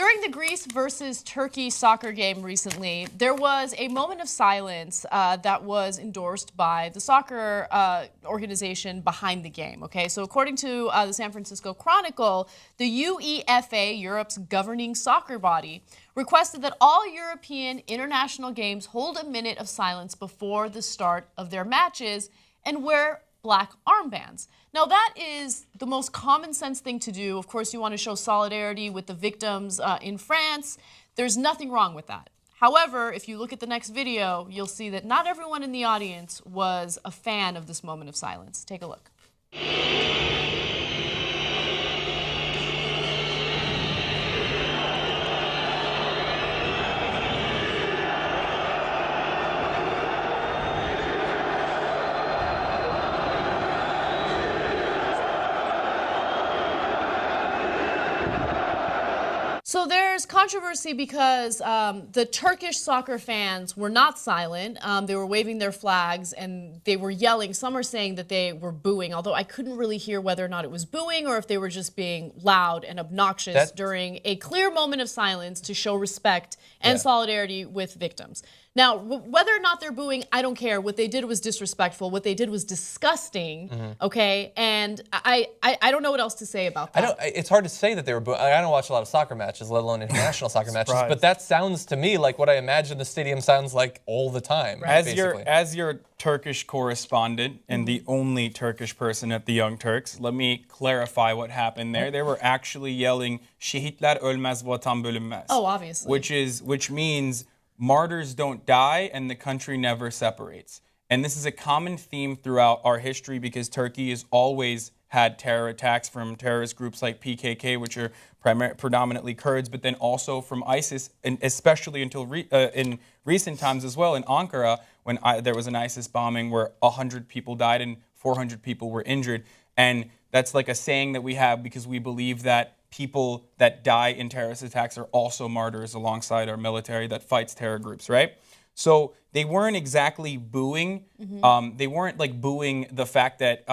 During the Greece versus Turkey soccer game recently, there was a moment of silence that was endorsed by the soccer organization behind the game. Okay, so according to the San Francisco Chronicle, the UEFA, Europe's governing soccer body, requested that all European international games hold a minute of silence before the start of their matches and wear black armbands. Now, that is the most common sense thing to do. Of course, you want to show solidarity with the victims in France. There's nothing wrong with that. However, if you look at the next video, you'll see that not everyone in the audience was a fan of this moment of silence. Take a look. So there's controversy because the Turkish soccer fans were not silent. They were waving their flags and they were yelling. Some are saying that they were booing, although I couldn't really hear whether or not it was booing or if they were just being loud and obnoxious during a clear moment of silence to show respect and solidarity with victims. Now, whether or not they're booing, I don't care. What they did was disrespectful. What they did was disgusting, okay? And I don't know what else to say about that. It's hard to say that they were booing. I don't watch a lot of soccer matches, let alone international soccer matches, but that sounds to me like what I imagine the stadium sounds like all the time, right. As your Turkish correspondent and the only Turkish person at the Young Turks, let me clarify what happened there. They were actually yelling, "Şehitler ölmez, vatan bölünmez." Oh, obviously. Which means martyrs don't die and the country never separates. And this is a common theme throughout our history because Turkey has always had terror attacks from terrorist groups like PKK, which are predominantly Kurds, but then also from ISIS, and especially until in recent times as well in Ankara, when there was an ISIS bombing where 100 people died and 400 people were injured. And that's like a saying that we have because we believe that people that die in terrorist attacks are also martyrs alongside our military that fights terror groups, right? So they weren't exactly booing. They weren't like booing the fact that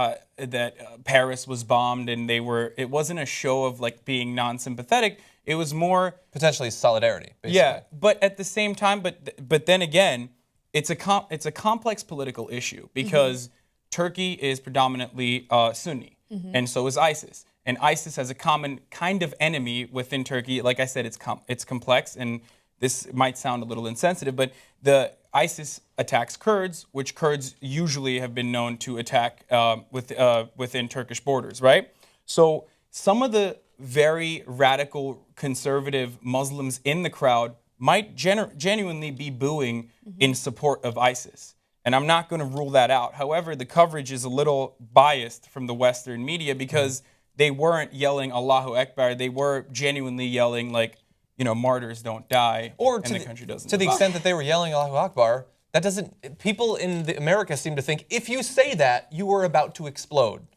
Paris was bombed, and it wasn't a show of like being non-sympathetic. It was more potentially solidarity. Basically. Yeah, but at the same time, but then again, it's a complex political issue because Turkey is predominantly Sunni, and so is ISIS. And ISIS has a common kind of enemy within Turkey. Like I said, it's complex, and this might sound a little insensitive, but the ISIS attacks Kurds, which Kurds usually have been known to attack within Turkish borders, right? So some of the very radical conservative Muslims in the crowd might genuinely be booing in support of ISIS. And I'm not going to rule that out. However, the coverage is a little biased from the Western media because they weren't yelling Allahu Akbar. They were genuinely yelling like, you know, martyrs don't die, or and the country doesn't. To the extent that they were yelling Allahu Akbar, that doesn't. People in America seem to think if you say that, you are about to explode.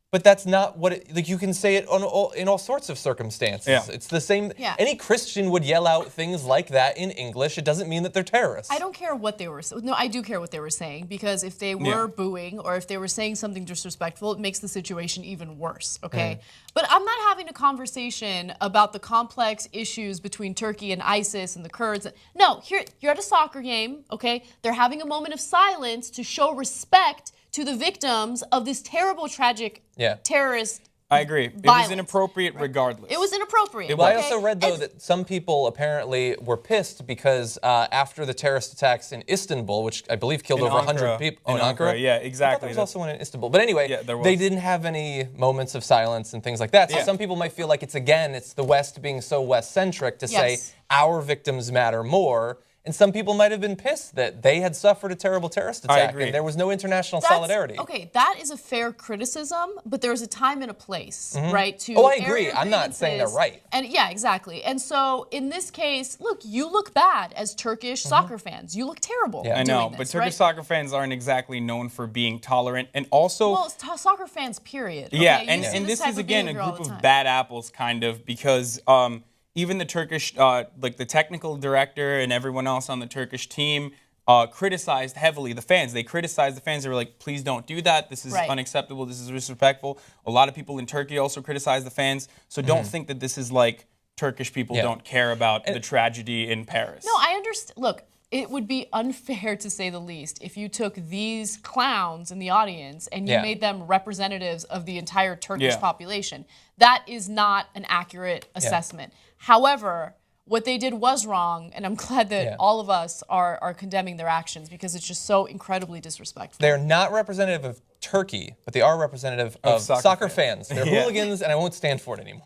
But that's not what it, like you can say it in all sorts of circumstances. Yeah. It's the same. Yeah. Any Christian would yell out things like that in English. It doesn't mean that they're terrorists. I don't care what they were saying. No, I do care what they were saying because if they were booing or if they were saying something disrespectful, it makes the situation even worse, okay? But I'm not having a conversation about the complex issues between Turkey and ISIS and the Kurds. No, you're at a soccer game, okay? They're having a moment of silence to show respect to the victims of this terrible, tragic terrorist I agree. violence. It was inappropriate regardless. It was inappropriate. Well, I also read, though, that some people apparently were pissed because after the terrorist attacks in Istanbul, which I believe killed over 100 people. In Ankara? Yeah, exactly. There was also one in Istanbul. But anyway, they didn't have any moments of silence and things like that. So some people might feel like it's the West being so West-centric to say our victims matter more. And some people might have been pissed that they had suffered a terrible terrorist attack and there was no international solidarity. Okay, that is a fair criticism, but there's a time and a place, right? To I agree. I'm not saying they're right. And yeah, exactly. And so in this case, look, you look bad as Turkish soccer fans. You look terrible. Yeah, I know, but Turkish soccer fans aren't exactly known for being tolerant, and also it's soccer fans, period. Okay? Yeah, and this is again a group of bad apples, kind of, because even the Turkish, like the technical director and everyone else on the Turkish team criticized heavily the fans. They criticized the fans. They were like, please don't do that. This is unacceptable. This is disrespectful. A lot of people in Turkey also criticized the fans. So don't think that this is like Turkish people don't care about the tragedy in Paris. No, I understand. Look, it would be unfair, to say the least, if you took these clowns in the audience and you made them representatives of the entire Turkish population. That is not an accurate assessment. However, what they did was wrong, and I'm glad that all of us are condemning their actions, because it's just so incredibly disrespectful. They're not representative of Turkey, but they are representative of soccer fans. They're hooligans, and I won't stand for it anymore.